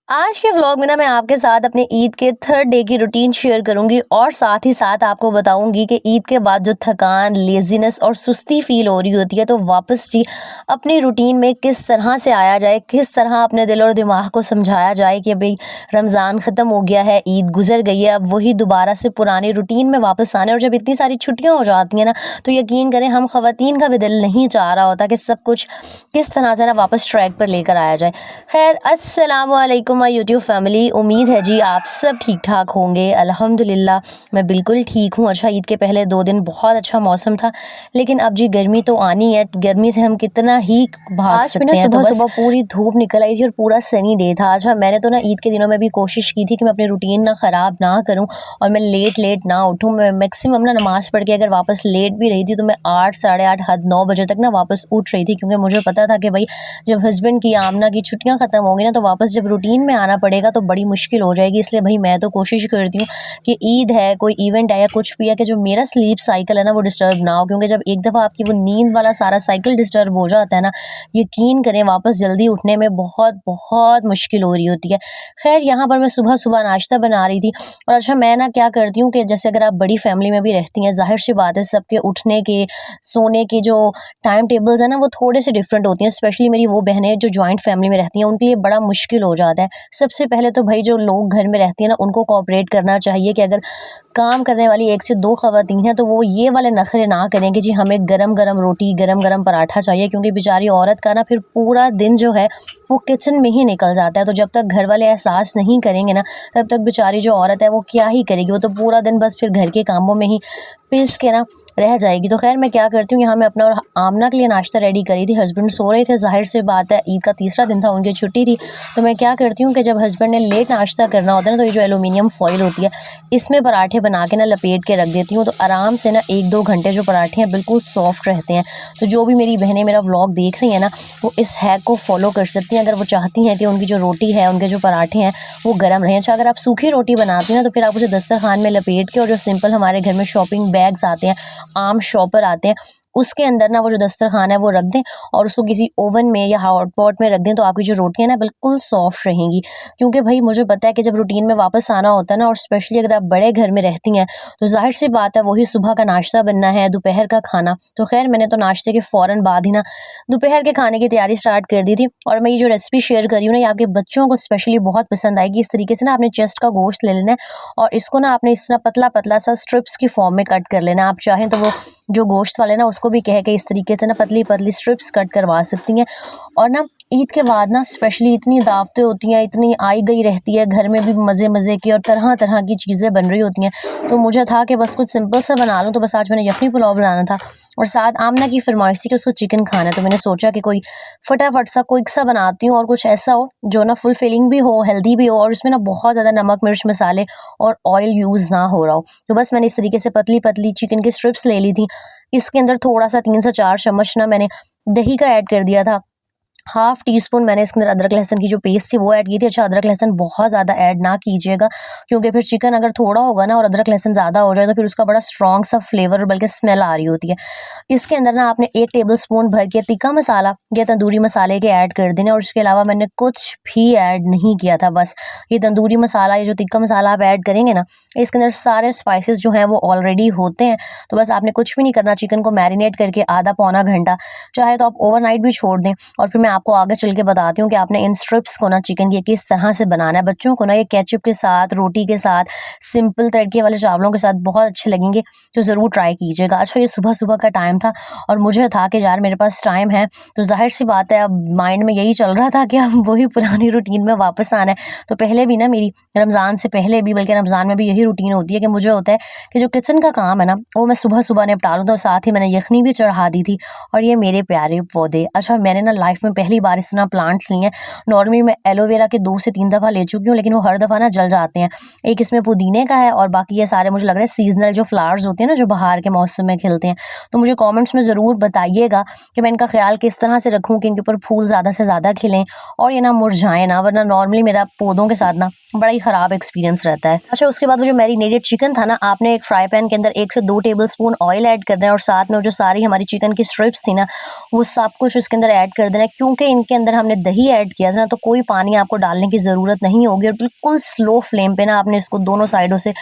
आज के व्लॉग में ना मैं आपके साथ अपने ईद के थर्ड डे की रूटीन शेयर करूंगी और साथ ही साथ आपको बताऊंगी कि ईद के बाद जो थकान, लेजीनेस और सुस्ती फील हो रही होती है तो वापस जी अपनी रूटीन में किस तरह से आया जाए, किस तरह अपने दिल और दिमाग को समझाया जाए कि भाई रमज़ान ख़त्म हो गया है, ईद गुजर गई है, अब वही दोबारा से पुरानी रूटीन में वापस आना है। और जब इतनी सारी छुट्टियाँ हो जाती हैं ना तो यकीन करें हम ख़वातीन का भी दिल नहीं चाह रहा होता कि सब कुछ किस तरह से ना वापस ट्रैक पर लेकर आया जाए। खैर अस्सलामु अलैकुम माय यूट्यूब फैमिली, उम्मीद है जी आप सब ठीक ठाक होंगे। अल्हम्दुलिल्लाह मैं बिल्कुल ठीक हूँ। अच्छा, ईद के पहले 2 दिन बहुत अच्छा मौसम था, लेकिन अब जी गर्मी तो आनी है। गर्मी से हम कितना ही भाग सकते हैं। तो बस सुबह पूरी धूप निकल आई थी और पूरा सनी डे था। अच्छा, मैंने तो ना ईद के दिनों में भी कोशिश की थी कि मैं अपनी रूटीन ना ख़राब ना करूँ और मैं लेट ना उठूँ। मैं मैक्सिमम ना नमाज़ पढ़ के अगर वापस लेट भी रही थी तो मैं 8 साढ़े 8 हद 9 बजे तक ना वापस उठ रही थी, क्योंकि मुझे पता था कि भाई जब हस्बैंड की आमना की छुट्टियां ख़त्म होंगी ना तो वापस जब रूटीन में आना पड़ेगा तो बड़ी मुश्किल हो जाएगी। इसलिए भाई मैं तो कोशिश करती हूँ कि ईद है, कोई इवेंट है या कुछ भी है, कि जो मेरा स्लीप साइकिल है ना वो डिस्टर्ब ना हो, क्योंकि जब एक दफ़ा आपकी वो नींद वाला सारा साइकिल डिस्टर्ब हो जाता है ना, यकीन करें वापस जल्दी उठने में बहुत बहुत मुश्किल हो रही होती है। खैर यहाँ पर मैं सुबह सुबह नाश्ता बना रही थी। और अच्छा, मैं ना क्या करती हूँ कि जैसे अगर आप बड़ी फैमिली में भी रहती हैं, जाहिर सी बात है सबके उठने के, सोने के जो टाइम टेबल्स है ना वो थोड़े से डिफरेंट होती हैं। स्पेशली मेरी वो बहनें जो जॉइंट फैमिली में रहती हैं उनके लिए बड़ा मुश्किल हो जाता है। सबसे पहले तो भाई जो लोग घर में रहती हैं ना उनको कोऑपरेट करना चाहिए कि अगर काम करने वाली 1 से 2 ख़वातीन हैं तो वो ये वाले नखरे ना करें कि जी हमें गरम-गरम रोटी, गरम-गरम पराठा चाहिए, क्योंकि बेचारी औरत का ना फिर पूरा दिन जो है वो किचन में ही निकल जाता है। तो जब तक घर वाले एहसास नहीं करेंगे ना तब तक बेचारी जो औरत है वो क्या ही करेगी, वो तो पूरा दिन बस फिर घर के कामों में ही पिस के ना रह जाएगी। तो खैर मैं क्या करती हूँ, यहाँ मैं अपना और आमना के लिए नाश्ता रेडी करी थी। हस्बैंड सो रहे थे, जाहिर सी बात है ईद का तीसरा दिन था, उनकी छुट्टी थी। तो मैं क्या करती हूँ कि जब हस्बैंड ने लेट नाश्ता करना होता है ना तो ये जो एलुमिनियम फॉइल होती है इसमें पराठे बना के ना लपेट के रख देती हूँ, तो आराम से ना 1-2 घंटे जो पराठे हैं बिल्कुल सॉफ्ट रहते हैं। तो जो भी मेरी बहनें मेरा व्लॉग देख रही हैं ना वो इस हैक को फॉलो कर सकती हैं अगर वो चाहती हैं कि उनकी जो रोटी है, उनके जो पराठे हैं वो गर्म रहें। अच्छा, अगर आप सूखी रोटी बनाती हैं ना तो फिर आप उसे दस्तरखान में लपेट के, और जो सिंपल हमारे घर में शॉपिंग बैग्स आते हैं, आम शॉपर आते हैं, उसके अंदर ना वो जो दस्तरखान है वो रख दें और उसको किसी ओवन में या हॉट पॉट में रख दें, तो आपकी जो रोटियां ना बिल्कुल सॉफ्ट रहेंगी। क्योंकि भाई मुझे पता है कि जब रूटीन में वापस आना होता है ना, और स्पेशली अगर आप बड़े घर में रहती हैं तो जाहिर सी बात है वही सुबह का नाश्ता बनना है, दोपहर का खाना। तो खैर मैंने तो नाश्ते के फ़ौरन बाद ही ना दोपहर के खाने की तैयारी स्टार्ट कर दी थी। और मैं ये जो रेसिपी शेयर कर रही हूँ ना ये आपके बच्चों को स्पेशली बहुत पसंद आएगी। इस तरीके से ना आपने चेस्ट का गोश्त ले लेना है और इसको ना आपने इस तरह पतला पतला सा स्ट्रिप्स की फॉर्म में कट कर लेना है। आप चाहें तो वो जो गोश्त वाले ना उसको भी कह के इस तरीके से ना पतली पतली स्ट्रिप्स कट करवा सकती हैं। और ना ईद के बाद ना स्पेशली इतनी दावतें होती हैं, इतनी आई गई रहती है, घर में भी मज़े मज़े की और तरह तरह की चीज़ें बन रही होती हैं। तो मुझे था कि बस कुछ सिंपल सा बना लूँ, तो बस आज मैंने यखनी पुलाव बनाना था और साथ आमना की फरमाइश थी कि उसको चिकन खाना है। तो मैंने सोचा कि कोई फटाफट सा क्विक सा बनाती हूँ और कुछ ऐसा हो जो ना फुल फिलिंग भी हो, हेल्दी भी हो और इसमें ना बहुत ज़्यादा नमक मिर्च मसाले और ऑयल यूज़ ना हो रहा हो। तो बस मैंने इस तरीके से पतली पतली चिकन की स्ट्रिप्स ले ली थी। इसके अंदर थोड़ा सा 3 से 4 चम्मच ना मैंने दही का ऐड कर दिया था। हाफ टी स्पून मैंने इसके अंदर अदरक लहसुन की जो पेस्ट थी वो ऐड की थी। अच्छा, अदरक लहसुन बहुत ज़्यादा ऐड ना कीजिएगा, क्योंकि फिर चिकन अगर थोड़ा होगा ना और अदरक लहसुन ज़्यादा हो जाए तो फिर उसका बड़ा स्ट्रॉन्ग सा फ्लेवर और बल्कि स्मेल आ रही होती है। इसके अंदर ना आपने 1 टेबल स्पून भर के तिक्का मसाला या तंदूरी मसाले के ऐड कर देने, और इसके अलावा मैंने कुछ भी ऐड नहीं किया था। बस ये तंदूरी मसाला, ये जो तिक्का मसाला आप ऐड करेंगे ना, इसके अंदर सारे स्पाइसेस जो हैं वो ऑलरेडी होते हैं। तो बस आपने कुछ भी नहीं करना, चिकन को मैरिनेट करके आधा पौना घंटा, चाहे तो आप ओवरनाइट भी छोड़ दें। और फिर मैं आपको आगे चल के बताती हूँ कि आपने इन स्ट्रिप्स को ना चिकन के किस तरह से बनाना है। बच्चों को ना ये केचप के साथ, रोटी के साथ, सिंपल तड़के वाले चावलों के साथ बहुत अच्छे लगेंगे, तो ज़रूर ट्राई कीजिएगा। अच्छा, ये सुबह सुबह का टाइम था और मुझे था कि यार मेरे पास टाइम है, तो जाहिर सी बात है अब माइंड में यही चल रहा था कि अब वही पुरानी रूटीन में वापस आना है। तो पहले भी ना मेरी रमज़ान से पहले भी, बल्कि रमज़ान में भी यही रूटीन होती है कि मुझे होता है कि जो किचन का काम है ना वो मैं सुबह सुबह निपटा लूँ। तो साथ ही मैंने यखनी भी चढ़ा दी थी और ये मेरे प्यारे पौधे। अच्छा, मैंने ना लाइफ में पहली बार इस तरह प्लांट्स लिए हैं। नॉर्मली मैं एलोवेरा के 2 से 3 दफ़ा ले चुकी हूँ, लेकिन वो हर दफ़ा ना जल जाते हैं। एक इसमें पुदीने का है और बाकी ये सारे मुझे लग रहा है सीजनल जो फ्लावर्स होते हैं ना जो बाहर के मौसम में खिलते हैं। तो मुझे कमेंट्स में ज़रूर बताइएगा कि मैं इनका ख्याल किस तरह से रखूँ कि इनके ऊपर फूल ज़्यादा से ज़्यादा खिलें और ये ना मुरझाएँ ना, वरना नॉर्मली मेरा पौधों के साथ ना बड़ा ही ख़राब एक्सपीरियंस रहता है। अच्छा, उसके बाद वो जो मैरिनेटेड चिकन था ना, आपने एक फ्राई पैन के अंदर 1 से 2 टेबलस्पून ऑयल ऐड कर देना और साथ में वो जो सारी हमारी चिकन की स्ट्रिप्स थी ना, वो सब कुछ इसके अंदर ऐड कर देना है। क्योंकि इनके अंदर हमने दही ऐड किया था ना, तो कोई पानी आपको डालने की ज़रूरत नहीं होगी और बिल्कुल स्लो फ्लेम पे ना आपने इसको दोनों साइडों से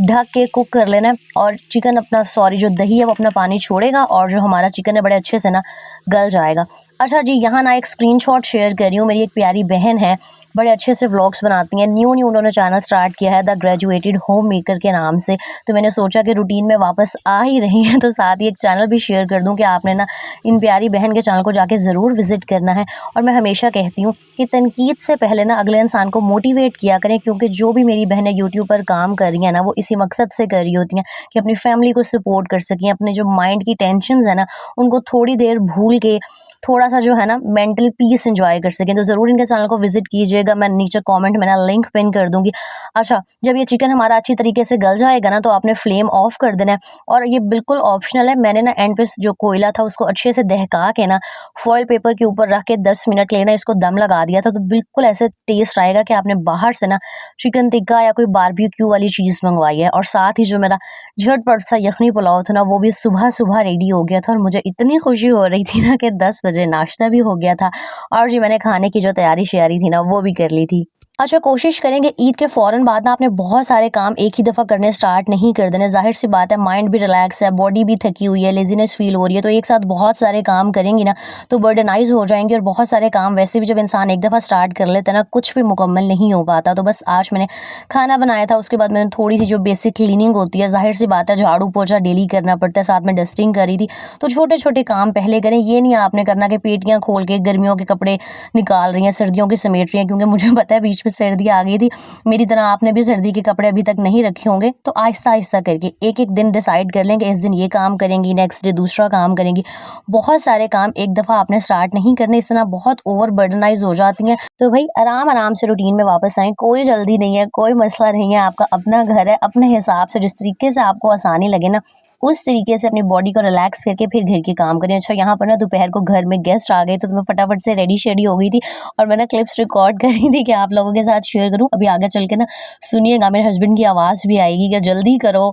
ढक के कुक कर लेना है और चिकन अपना जो दही है वो अपना पानी छोड़ेगा और जो हमारा चिकन है बड़े अच्छे से ना गल जाएगा। अच्छा जी, यहाँ ना एक स्क्रीनशॉट शेयर कर रही हूँ। मेरी एक प्यारी बहन है, बड़े अच्छे से व्लॉग्स बनाती हैं। न्यू उन्होंने चैनल स्टार्ट किया है द ग्रेजुएटेड होम मेकर के नाम से। तो मैंने सोचा कि रूटीन में वापस आ ही रही हैं तो साथ ही एक चैनल भी शेयर कर दूँ कि आपने ना इन प्यारी बहन के चैनल को जाके ज़रूर विज़िट करना है। और मैं हमेशा कहती हूँ कि तनकीद से पहले ना अगले इंसान को मोटिवेट किया करें, क्योंकि जो भी मेरी बहनें यूट्यूब पर काम कर रही हैं ना, वो इसी मकसद से कर रही होती हैं कि अपनी फैमिली को सपोर्ट कर सकें, अपने जो माइंड की टेंशन्स है ना उनको थोड़ी देर भूल के थोड़ा-सा जो है ना मेंटल पीस एन्जॉय कर सकें। तो ज़रूर इनके चैनल को विज़िट कीजिएगा, मैं नीचे कमेंट में ना लिंक पिन कर दूँगी। अच्छा, जब ये चिकन हमारा अच्छी तरीके से गल जाएगा ना, तो आपने फ्लेम ऑफ कर देना है और ये बिल्कुल ऑप्शनल है। मैंने ना एंड पे जो कोयला था उसको अच्छे से दहका के ना फॉइल पेपर के ऊपर रख के 10 मिनट लेना इसको दम लगा दिया था। तो बिल्कुल ऐसे टेस्ट आएगा कि आपने बाहर से ना चिकन टिक्का या कोई बारबेक्यू वाली चीज़ मंगवाई है। और साथ ही जो मेरा झटपट सा यखनी पुलाव था ना, वो भी सुबह-सुबह रेडी हो गया था और मुझे इतनी खुशी हो रही थी ना कि 10 बजे नाश्ता भी हो गया था और जी मैंने खाने की जो तैयारी श्यारी थी ना वो भी कर ली थी। अच्छा, कोशिश करेंगे ईद के फ़ौरन बाद ना आपने बहुत सारे काम एक ही दफ़ा करने स्टार्ट नहीं कर देने। ज़ाहिर-सी बात है, माइंड भी रिलैक्स है, बॉडी भी थकी हुई है, लेज़ीनेस फ़ील हो रही है, तो एक साथ बहुत सारे काम करेंगी ना तो बर्डनाइज़ हो जाएँगे और बहुत सारे काम वैसे भी जब इंसान एक दफ़ा स्टार्ट कर लेता है ना, कुछ भी मुकम्मल नहीं हो पाता। तो बस आज मैंने खाना बनाया था, उसके बाद मैंने थोड़ी-सी जो बेसिक क्लीनिंग होती है, ज़ाहिर-सी बात है झाड़ू-पोछा डेली करना पड़ता है, साथ में डस्टिंग करी थी। तो छोटे-छोटे काम पहले करें, ये नहीं आपने करना कि पेटियाँ खोल के गर्मियों के कपड़े निकाल रही हैं, सर्दियों के समेट रही हैं, क्योंकि मुझे पता है बीच में सर्दी आ गई थी। मेरी तरह आपने भी सर्दी के कपड़े अभी तक नहीं रखे होंगे, तो आहिस्ता-आहिस्ता करके एक-एक दिन डिसाइड कर लें कि इस दिन ये काम करेंगी, नेक्स्ट डे दूसरा काम करेंगी। बहुत सारे काम एक दफ़ा आपने स्टार्ट नहीं करने, इस तरह बहुत ओवरबर्डनाइज़ हो जाती हैं। तो भई आराम-आराम से रूटीन में वापस आएँ, कोई जल्दी नहीं है, कोई मसला नहीं है, आपका अपना घर है, अपने हिसाब से जिस तरीके से आपको आसानी लगे ना, उस तरीके से अपनी बॉडी को रिलैक्स करके फिर घर के काम करें। अच्छा, यहाँ पर ना दोपहर को घर में गेस्ट आ गए तो मैं फटाफट से रेडी-शेडी हो गई थी और मैंने क्लिप्स रिकॉर्ड करी थी कि आप लोगों के साथ शेयर करूँ। अभी आगे चल के ना सुनिएगा, मेरे हस्बैंड की आवाज़ भी आएगी कि जल्दी करो।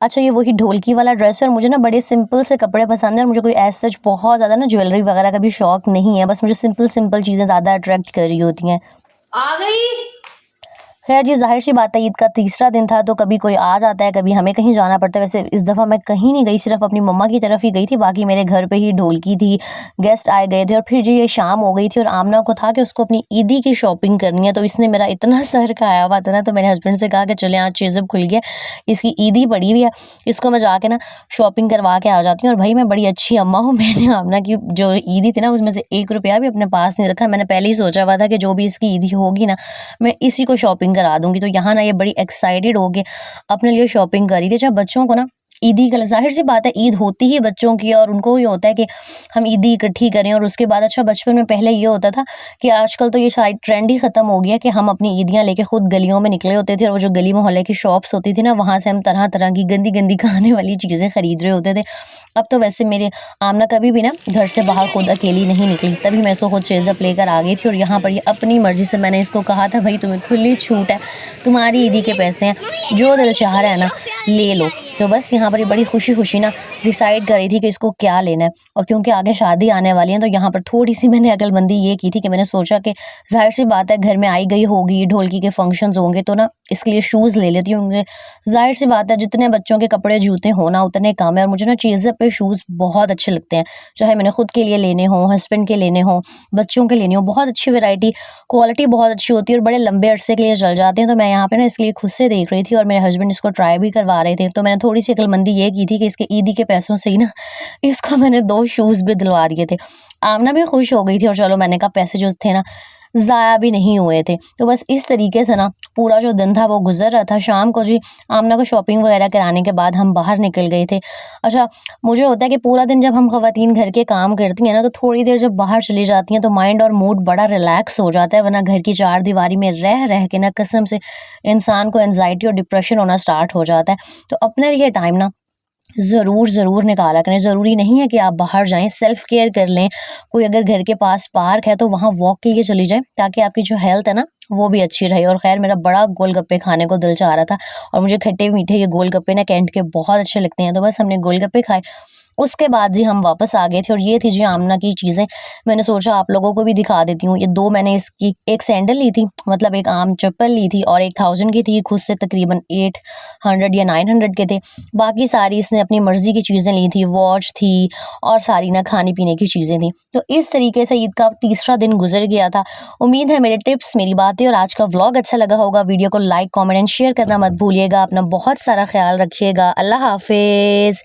अच्छा, ये वही ढोलकी वाला ड्रेस है और मुझे ना बड़े सिंपल से कपड़े पसंद है और मुझे कोई एज़ सच बहुत ज़्यादा ना ज्वेलरी वगैरह का भी शौक नहीं है। बस मुझे सिंपल चीज़ें ज़्यादा अट्रैक्ट कर रही होती हैं। आ गई। खैर जी, ज़ाहिर-सी बात है, ईद का तीसरा दिन था तो कभी कोई आ जाता है, कभी हमें कहीं जाना पड़ता है। वैसे इस दफ़ा मैं कहीं नहीं गई, सिर्फ़ अपनी मम्मा की तरफ ही गई थी, बाकी मेरे घर पे ही ढोलकी थी, गेस्ट आए गए थे और फिर जी ये शाम हो गई थी और आमना को था कि उसको अपनी ईदी की शॉपिंग करनी है। तो इसने मेरा इतना सर खाया हुआ था ना, तो मेरे हस्बैंड से कहा कि चलें आज चेज़अप खुल गया, इसकी ईदी पड़ी हुई है, इसको मैं जाके ना शॉपिंग करवा के आ जाती हूँ। और भाई मैं बड़ी अच्छी अम्मा हूँ, मैंने आमना की जो ईदी थी ना उसमें से ₹1 भी अपने पास नहीं रखा। मैंने पहले ही सोचा हुआ था कि जो भी इसकी ईदी होगी ना, मैं इसी को शॉपिंग करा दूँगी। तो यहाँ ना ये बड़ी एक्साइटेड हो के अपने लिए शॉपिंग करी थी। अच्छा, बच्चों को ना ईदी का ज़ाहिर-सी बात है, ईद होती ही बच्चों की और उनको ये होता है कि हम ईदी इकट्ठी करें और उसके बाद अच्छा बचपन में पहले ये होता था कि आजकल तो ये शायद ट्रेंड ही ख़त्म हो गया कि हम अपनी ईदियाँ लेके खुद गलियों में निकले होते थे और वो जो गली मोहल्ले की शॉप्स होती थी ना, वहाँ से हम तरह-तरह की गंदी-गंदी खाने वाली चीज़ें खरीद रहे होते थे। अब तो वैसे मेरे आमना कभी भी ना घर से बाहर खुद अकेली नहीं निकली, तभी मैं इसको खुद चेज़अप लेकर आ गई थी और यहाँ पर ये अपनी मर्ज़ी से मैंने इसको कहा था, भई तुम्हें खुली छूट है, तुम्हारी ईदी के पैसे हैं, जो दिल चाह रहा है ना ले लो। तो बस यहाँ पर ये बड़ी खुशी-खुशी ना डिसाइड कर रही थी कि इसको क्या लेना है और क्योंकि आगे शादी आने वाली है तो यहाँ पर थोड़ी-सी मैंने अक्लमंदी ये की थी कि मैंने सोचा कि ज़ाहिर-सी बात है, घर में आई गई होगी, ढोलकी के फंक्शंस होंगे तो ना इसके लिए शूज़ ले लेती हूँ। ज़ाहिर-सी बात है, जितने बच्चों के कपड़े जूते हो ना उतने कम है और मुझे ना चीज़अप पे शूज़ बहुत अच्छे लगते हैं। चाहे मैंने खुद के लिए लेने हों, हस्बैंड के लेने हों, बच्चों के लेने हों, बहुत अच्छी वैरायटी, क्वालिटी बहुत अच्छी होती है और बड़े लंबे अरसे के लिए चल जाते हैं। तो मैं यहाँ पे ना इसके लिए खुद से देख रही थी और मेरे हस्बैंड इसको ट्राई भी करवा रहे थे। तो मैंने थोड़ी-सी अक्लमंदी ये की थी कि इसके ईदी के पैसों से ही ना इसको मैंने 2 शूज़ भी दिलवा दिए थे। आमना भी खुश हो गई थी और चलो मैंने कहा पैसे जो थे ना ज़ाया भी नहीं हुए थे। तो बस इस तरीके से ना पूरा जो दिन था वो गुज़र रहा था। शाम को जी आमना को शॉपिंग वगैरह कराने के बाद हम बाहर निकल गए थे। अच्छा, मुझे होता है कि पूरा दिन जब हम ख़वातीन घर के काम करती हैं ना तो थोड़ी देर जब बाहर चली जाती हैं तो माइंड और मूड बड़ा रिलैक्स हो जाता है, वरना घर की चारदीवारी में रह के ना कसम से इंसान को एंग्ज़ायटी और डिप्रेशन होना स्टार्ट हो जाता है। तो अपने लिए टाइम ना ज़रूर निकाला करें। ज़रूरी नहीं है कि आप बाहर जाएँ, सेल्फ केयर कर लें। कोई अगर घर के पास पार्क है तो वहाँ वॉक के लिए चली जाएँ, ताकि आपकी जो हेल्थ है ना वो भी अच्छी रहे। और ख़ैर मेरा बड़ा गोलगप्पे खाने को दिल चाह रहा था, और मुझे खट्टे-मीठे ये गोलगप्पे ना कैंट के बहुत अच्छे लगते हैं, तो बस हमने गोलगप्पे खाए। उसके बाद जी हम वापस आ गए थे, और ये थी जी आमना की चीज़ें। मैंने सोचा आप लोगों को भी दिखा देती हूँ। ये 2 मैंने इसकी एक सैंडल ली थी, मतलब एक आम चप्पल ली थी, और एक 1000 की थी, खुद से तकरीबन 800 या 900 के थे। बाकी सारी इसने अपनी मर्ज़ी की चीज़ें ली थी, वॉच थी और सारी ना खाने-पीने की चीज़ें थी। तो इस तरीके से ईद का तीसरा दिन गुज़र गया था। उम्मीद है मेरे टिप्स, मेरी बातें और आज का व्लॉग अच्छा लगा होगा। वीडियो को लाइक, कमेंट एंड शेयर करना मत भूलिएगा। अपना बहुत सारा ख़्याल रखिएगा। अल्लाह हाफ़िज़।